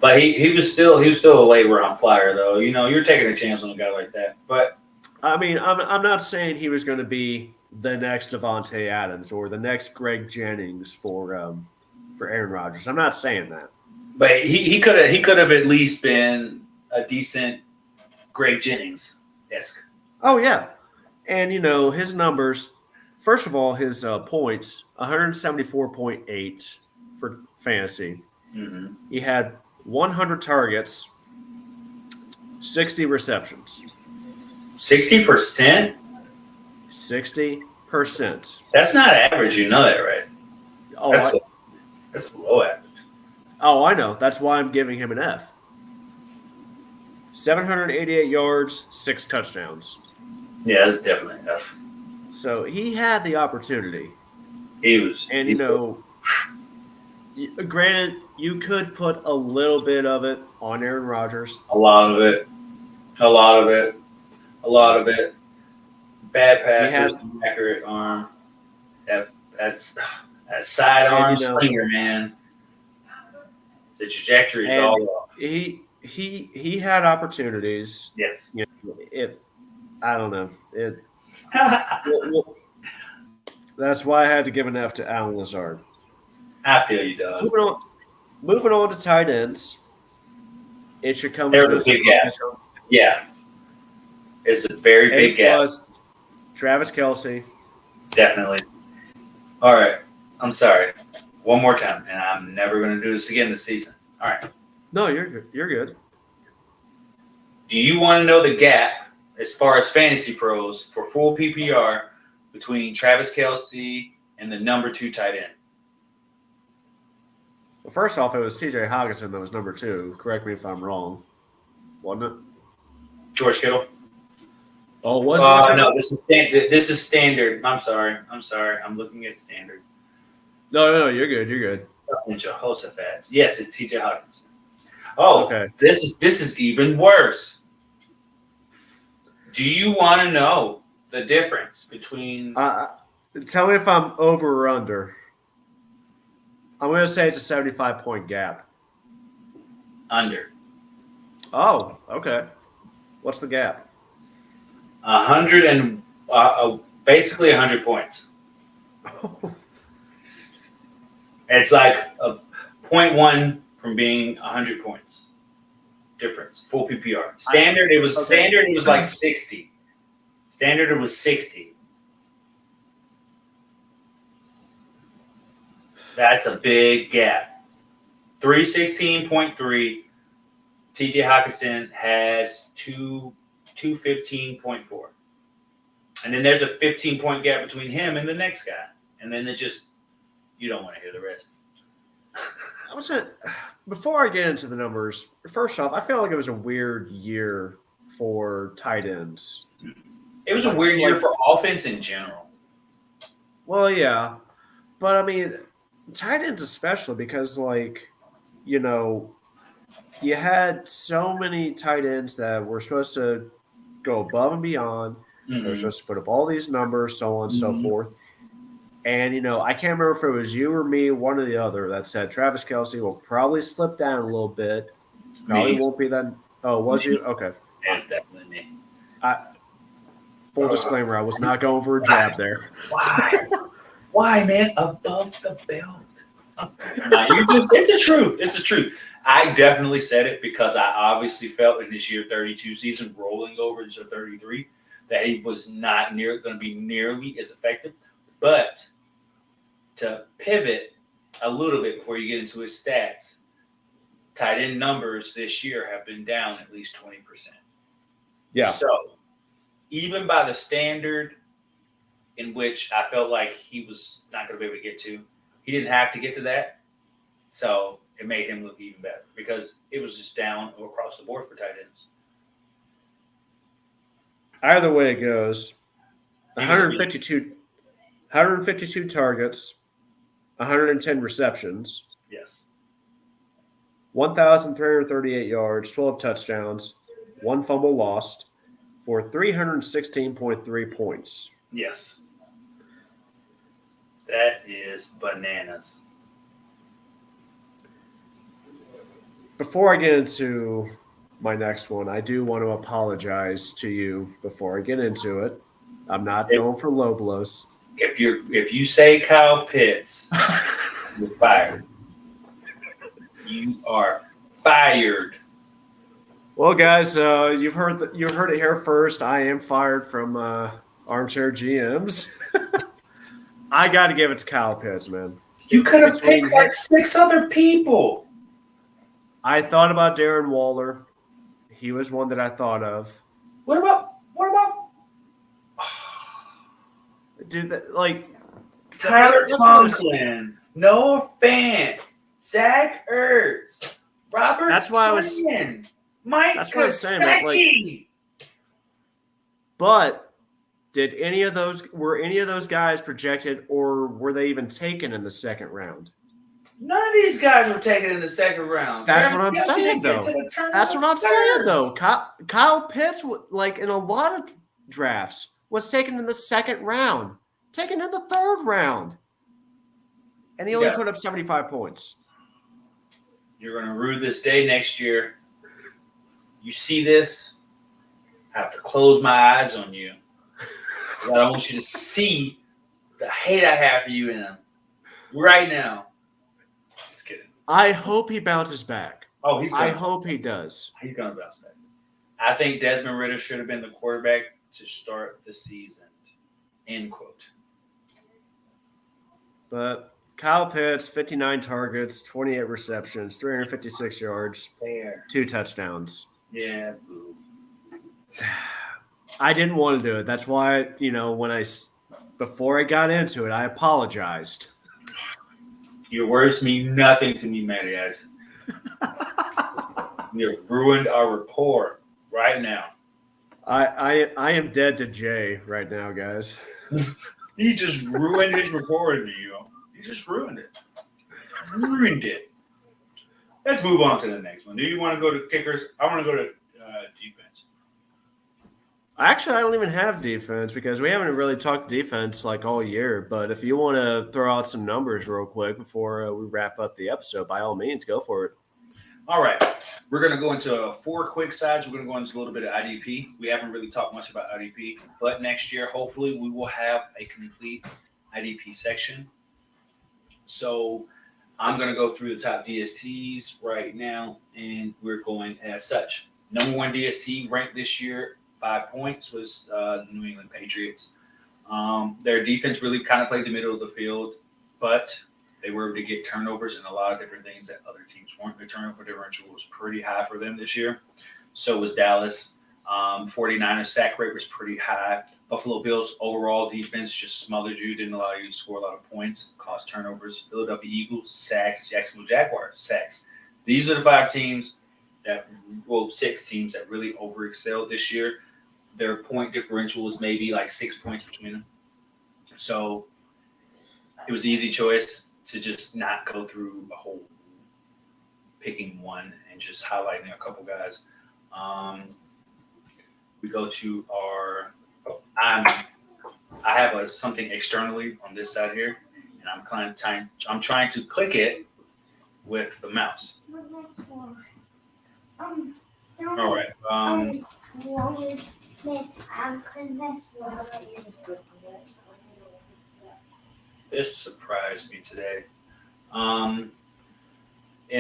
But he was still a late round flyer though. You're taking a chance on a guy like that. But
I mean, I'm not saying he was going to be the next Devontae Adams or the next Greg Jennings for Aaron Rodgers. I'm not saying that.
But he could have at least been a decent Greg Jennings-esque.
Oh, yeah. And, his numbers, first of all, his points, 174.8 for fantasy.
Mm-hmm.
He had 100 targets, 60 receptions.
60%?
60%.
That's not average. You know that, right?
Oh,
That's below average.
I know. That's why I'm giving him an F. 788 yards, 6 touchdowns.
Yeah, that's definitely an F.
So he had the opportunity.
He was.
And, you know, granted, you could put a little bit of it on Aaron Rodgers.
A lot of it. A lot of it. A lot of it. Bad passes, accurate arm. That's sidearm slinger, man. The trajectory is all off.
He had opportunities.
Yes.
You know, if I don't know it. That's why I had to give an F to Alan Lazard.
I feel you, Doug.
Moving on to tight ends. It should come.
There's a big gap. Yeah, it's a very big gap.
Travis Kelce.
Definitely. All right. I'm sorry. One more time, and I'm never going to do this again this season. All right.
No, you're good. You're good.
Do you want to know the gap as far as fantasy pros for full PPR between Travis Kelce and the number 2 tight end?
Well, first off, it was T.J. Hockenson that was number 2. Correct me if I'm wrong. Wasn't it?
George Kittle.
Oh, was it?
No, this is standard. I'm sorry. I'm looking at standard.
No, you're good. You're good.
Jehoshaphat. Yes, it's T.J. Hockenson. Oh, okay. This is even worse. Do you want to know the difference between?
Tell me if I'm over or under. I'm going to say it's a 75-point gap.
Under.
Oh, okay. What's the gap?
100 and basically 100 points. It's like a 0.1 from being 100 points difference. Full PPR. Standard. It was like 60. Standard. It was 60. That's a big gap. 316.3. TJ Hockenson has 215.4. And then there's a 15-point gap between him and the next guy. And then you don't want to hear the rest.
Before I get into the numbers, first off, I feel like it was a weird year for tight ends.
It was a weird year for offense in general.
Well, yeah. But, I mean, tight ends especially because, you had so many tight ends that were supposed to go above and beyond. Mm-hmm. They were supposed to put up all these numbers, so on and so forth. And, I can't remember if it was you or me, one or the other, that said Travis Kelce will probably slip down a little bit. Probably won't be that. Oh, was you? Okay.
Yeah, definitely me.
Full disclaimer, I was not going for a jab there.
Why? Why, man? Above the belt. It's the truth. It's the truth. I definitely said it because I obviously felt in this year 32 season rolling over into 33 that he was not going to be nearly as effective. But to pivot a little bit before you get into his stats, tight end numbers this year have been down at least 20%.
Yeah.
So even by the standard in which I felt like he was not going to be able to get to, he didn't have to get to that. So it made him look even better because it was just down across the board for tight ends.
Either way it goes, 152 targets, 110 receptions.
Yes.
1,338 yards, 12 touchdowns, 1 fumble lost for 316.3 points.
Yes. That is bananas.
Before I get into my next one, I do want to apologize to you before I get into it. I'm not going for low blows.
If you say Kyle Pitts, you're fired. You are fired.
Well, guys, you heard it here first. I am fired from Armchair GMs. I got to give it to Kyle Pitts, man.
You could have
between
picked like 6 other people.
I thought about Darren Waller. He was one that I thought of.
What about
Dude, like
Tyler
that's what I was-
Conklin, Noah Fant, Zach Ertz, Robert
That's why I was-
Quinn, Mike
that's what I was saying, but,
Gesicki.
But were any of those guys projected, or were they even taken in the second round?
None of these guys were taken in the second round.
That's
Travis
what I'm
Kelce
saying,
didn't get
though.
to the turn
That's
of
what I'm
the
saying,
third.
though. Kyle Pitts, like in a lot of drafts, was taken in the second round, taken in the third round, and he only
Yeah.
put up 75 points.
You're going to rue this day next year. You see this, I have to close my eyes on you. I don't want you to see the hate I have for you in them right now. Just kidding.
I hope he bounces back.
Oh, he's
I
going
hope he does.
to bounce back. I think Desmond Ridder should have been the quarterback to start the season. End quote.
But Kyle Pitts, 59 targets, 28 receptions, 356 yards,
Fair.
2 touchdowns.
Yeah. Boo.
I didn't want to do it. That's why, before I got into it, I apologized.
Your words mean nothing to me, Marias. You've ruined our rapport right now.
I am dead to Jay right now, guys.
He just ruined his rapport with you. He just ruined it. Ruined it. Let's move on to the next one. Do you want to go to kickers? I want to go to defense.
Actually, I don't even have defense because we haven't really talked defense like all year. But if you want to throw out some numbers real quick before we wrap up the episode, by all means, go for it.
All right. We're going to go into 4 quick sides. We're going to go into a little bit of IDP. We haven't really talked much about IDP, but next year, hopefully, we will have a complete IDP section. So I'm going to go through the top DSTs right now, and we're going as such. Number 1 DST ranked this year by points was the New England Patriots. Their defense really kind of played the middle of the field, but they were able to get turnovers and a lot of different things that other teams weren't. The turnover differential was pretty high for them this year. So was Dallas. 49ers sack rate was pretty high. Buffalo Bills overall defense just smothered you, didn't allow you to score a lot of points, caused turnovers. Philadelphia Eagles, sacks. Jacksonville Jaguars, sacks. These are the 6 teams that really overexcelled this year. Their point differential was maybe like 6 points between them. So it was an easy choice to just not go through a whole picking one and just highlighting a couple guys. We go to our. I have something externally on this side here, and I'm trying to click it with the mouse. All right. This surprised me today. In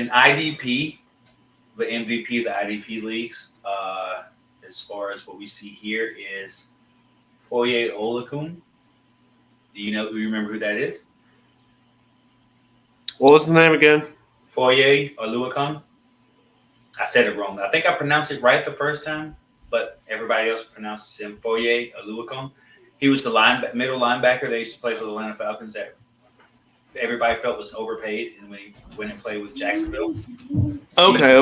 IDP, the MVP of the IDP leagues, as far as what we see here, is Foye Olakun. Do you remember who that is?
What was the name again?
Foye Olakun. I said it wrong. I think I pronounced it right the first time, but everybody else pronounced him Foye Olakun. He was the middle linebacker they used to play for the Atlanta Falcons that everybody felt was overpaid, and when he went and played with Jacksonville.
Okay.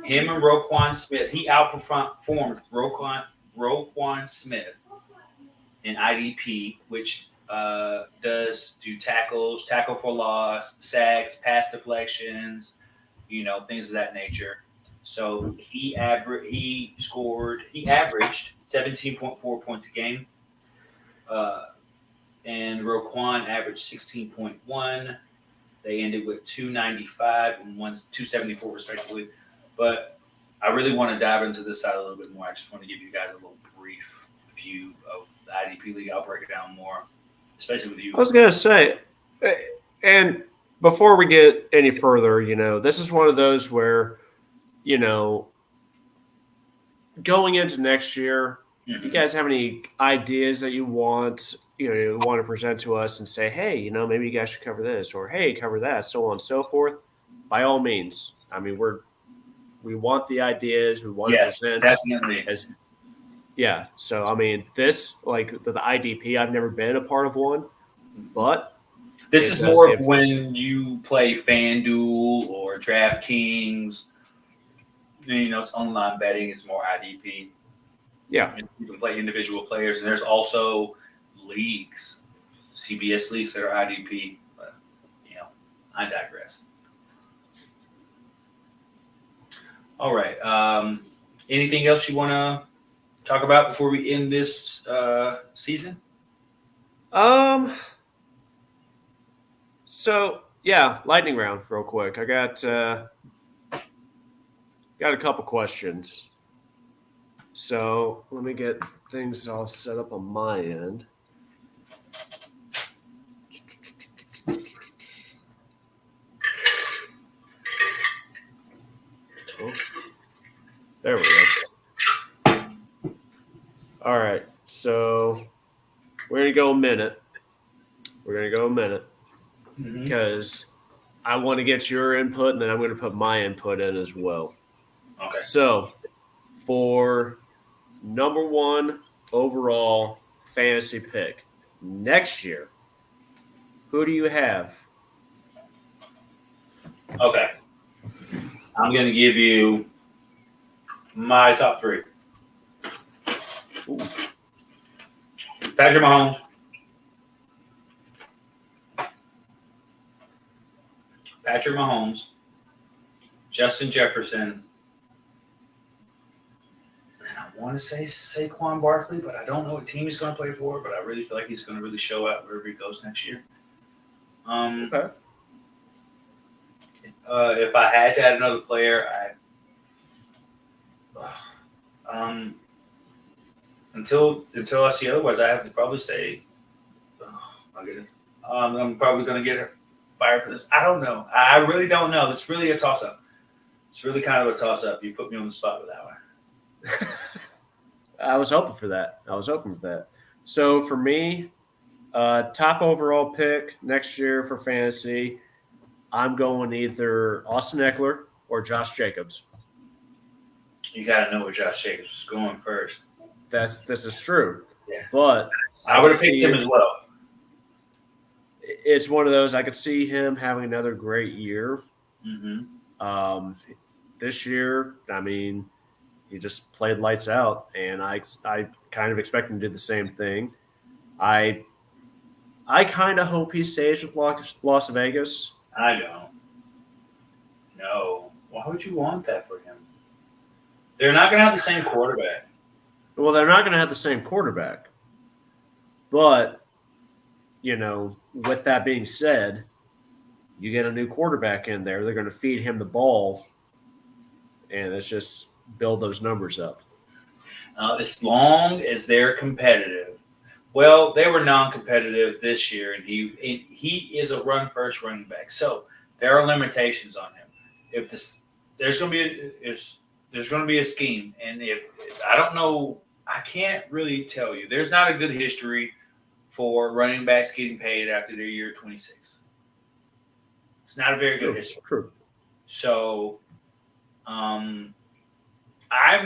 Him and Roquan Smith, he outperformed Roquan Smith in IDP, which does do tackles, tackle for loss, sacks, pass deflections, things of that nature. So he averaged 17.4 points a game. And Roquan averaged 16.1. They ended with 295 and 274 respectively. But I really want to dive into this side a little bit more. I just want to give you guys a little brief view of the IDP league. I'll break it down more, especially with you.
I was going to say, and before we get any further, this is one of those where, going into next year, if you guys have any ideas that you want to present to us and say, hey, maybe you guys should cover this, or hey, cover that, so on and so forth, by all means. I mean, we want the ideas, we want to
Yes,
present
definitely.
as yeah. So I mean, this like the IDP, I've never been a part of one, but
This
it
is
does
more of
give
when you play FanDuel or DraftKings. It's online betting. It's more IDP.
yeah.
You can play individual players, and there's also leagues, CBS leagues that are IDP. But I digress. All right. Anything else you want to talk about before we end this season?
So yeah, lightning round, real quick. I got a couple questions. So let me get things all set up on my end. Oh, there we go. All right, so we're gonna go a minute. Because I want to get your input, and then I'm going to put my input in as well.
Okay.
So, for number one overall fantasy pick next year, who do you have?
Okay. I'm going to give you my top three.
Ooh.
Patrick Mahomes. Justin Jefferson. And I want to say Saquon Barkley, but I don't know what team he's going to play for, but I really feel like he's going to really show out wherever he goes next year.
Okay.
If I had to add another player, until I see otherwise, I have to probably say, oh my goodness, I'm probably going to get fired for this. I don't know. I really don't know. It's really a toss up. It's really kind of a toss up. You put me on the spot with that one.
I was hoping for that. So for me, top overall pick next year for fantasy, I'm going either Austin Eckler or Josh Jacobs.
You got to know where Josh Jacobs is going first.
This is true.
Yeah.
But
I would have picked him as well.
It's one of those, I could see him having another great year.
Mm-hmm.
This year, I mean, he just played lights out, and I kind of expect him to do the same thing. I kind of hope he stays with Las Vegas.
I don't. No. Why would you want that for him? They're not going to have the same quarterback.
Well, they're not going to have the same quarterback. But, with that being said, you get a new quarterback in there. They're going to feed him the ball, and it's just build those numbers up.
As long as they're competitive. Well, they were non-competitive this year, and he is a run-first running back. So there are limitations on him. If there's going to be a scheme, and if I don't know, I can't really tell you. There's not a good history for running backs getting paid after their year 26. It's not a very good history.
True.
So, I'm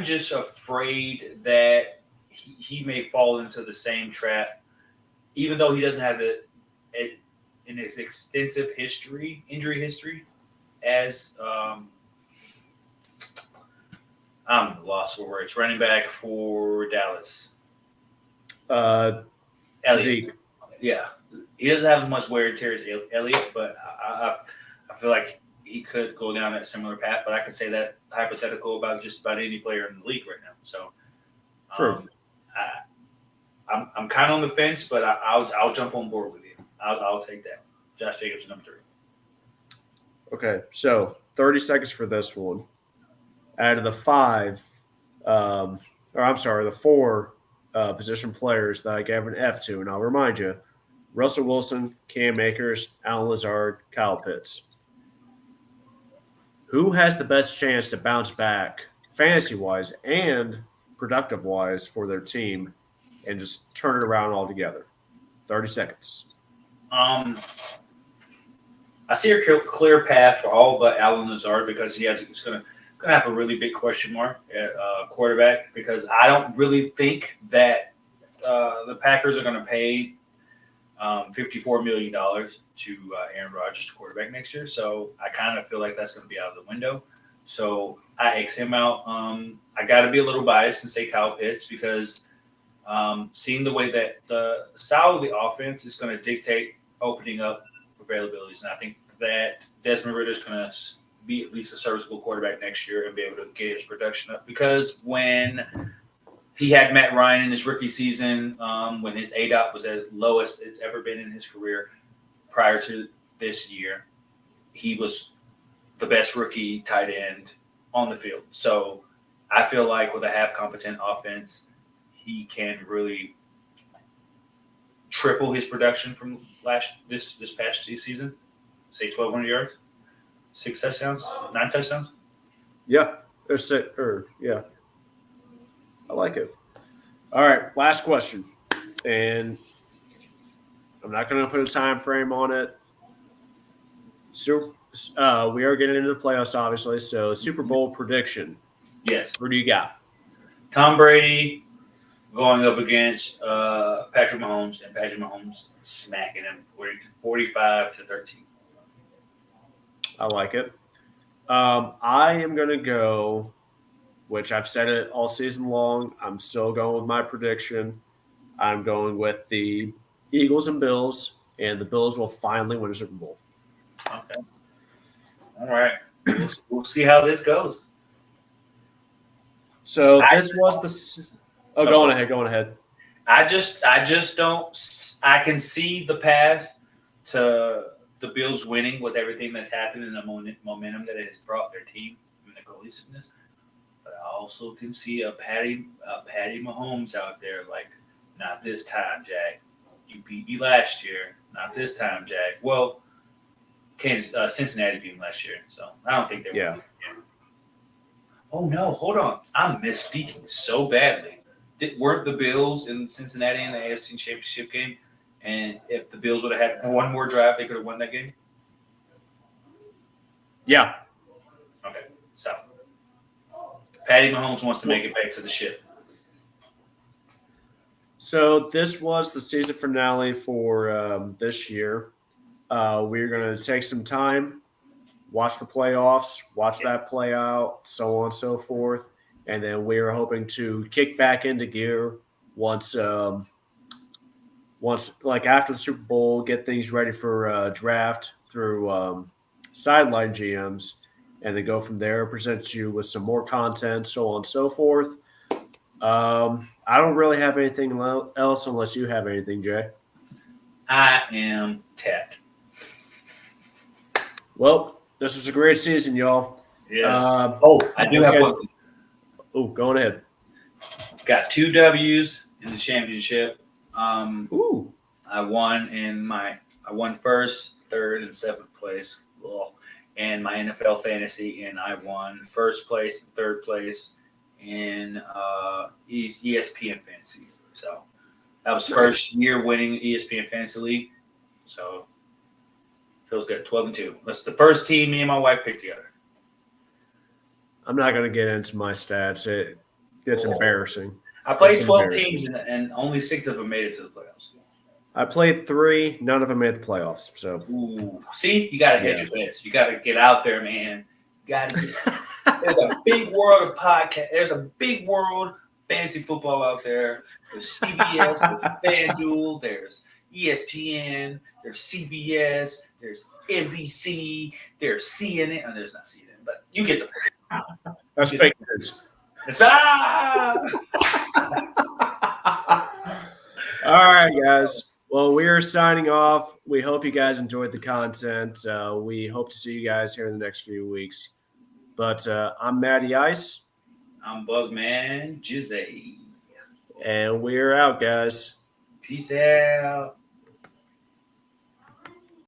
just afraid that he may fall into the same trap, even though he doesn't have in his extensive injury history, as I'm lost for words. Running back for Dallas.
Zeke.
Yeah, he doesn't have as much wear and tear as Elliott, but I feel like he could go down that similar path. But I could say that hypothetical about just about any player in the league right now. So,
True.
I'm kind of on the fence, but I'll jump on board with you. I'll take that. Josh Jacobs, number 3.
Okay, so 30 seconds for this one. Out of the the 4 position players that I gave an F to, and I'll remind you, Russell Wilson, Cam Akers, Allen Lazard, Kyle Pitts. Who has the best chance to bounce back fantasy-wise and productive-wise for their team and just turn it around altogether? 30 seconds.
I see a clear path for all but Alan Lazard because he's going to have a really big question mark at quarterback because I don't really think that the Packers are going to pay $54 million to Aaron Rodgers to quarterback next year. So I kind of feel like that's going to be out of the window. So I X him out. I got to be a little biased and say Kyle Pitts because seeing the way that the style of the offense is going to dictate opening up availabilities. And I think that Desmond Ridder is going to be at least a serviceable quarterback next year and be able to get his production up. Because when he had Matt Ryan in his rookie season, when his ADOT was at lowest it's ever been in his career prior to this year, he was the best rookie tight end on the field. So I feel like with a half-competent offense, he can really triple his production from this past season. Say 1,200 yards, 6 touchdowns, 9 touchdowns.
Yeah, yeah. I like it. All right, last question, and I'm not going to put a time frame on it. So we are getting into the playoffs, obviously. So Super Bowl prediction.
Yes.
Who do you got?
Tom Brady going up against Patrick Mahomes, and Patrick Mahomes smacking him 45-13.
I like it. I am going to go, which I've said it all season long. I'm still going with my prediction. I'm going with the Eagles and Bills, and the Bills will finally win a Super Bowl.
Okay. All right. We'll see how this goes.
So this was the – oh, go on ahead.
I just don't – I can see the path to the Bills winning with everything that's happened and the momentum that it has brought their team and the cohesiveness. But I also can see a Patty Mahomes out there like, not this time, Jack. You beat me last year. Not this time, Jack. Well, Cincinnati beat him last year, so I don't think they will. Oh, no, hold on. I'm misspeaking so badly. Weren't the Bills in Cincinnati in the AFC Championship game? And if the Bills would have had one more drive, they could have won that game?
Yeah.
Okay, so Patty Mahomes wants to make it back to the ship.
So this was the season finale for this year. We're going to take some time, watch the playoffs, watch that play out, so on and so forth. And then we are hoping to kick back into gear once like after the Super Bowl, get things ready for draft through sideline GMs, and then go from there, present you with some more content, so on and so forth. I don't really have anything else unless you have anything, Jay.
I am tapped.
Well, this was a great season, y'all.
Yes. I do have one.
Oh, go on ahead.
Got 2 W's in the championship.
Ooh.
I won first, third, and 7th place. In my NFL fantasy, and I won first place and 3rd place in ESPN fantasy. So that was first year winning ESPN fantasy league. So feels good. 12-2. That's the first team me and my wife picked together.
I'm not going to get into my stats. It's embarrassing.
I played 12 teams, and only 6 of them made it to the playoffs.
I played 3. None of them made the playoffs. So,
see, you got to hedge your bets. You got to get out there, man. You got to. There's a big world of podcast. There's a big world fantasy football out there. There's CBS, there's FanDuel, there's ESPN, there's CBS, there's NBC, there's CNN. Oh, there's not CNN, but you get the point.
That's fake news.
It's
All right, guys. Well, we are signing off. We hope you guys enjoyed the content. We hope to see you guys here in the next few weeks. But I'm Matty Ice.
I'm Bugman Jizzy.
And we're out, guys.
Peace out.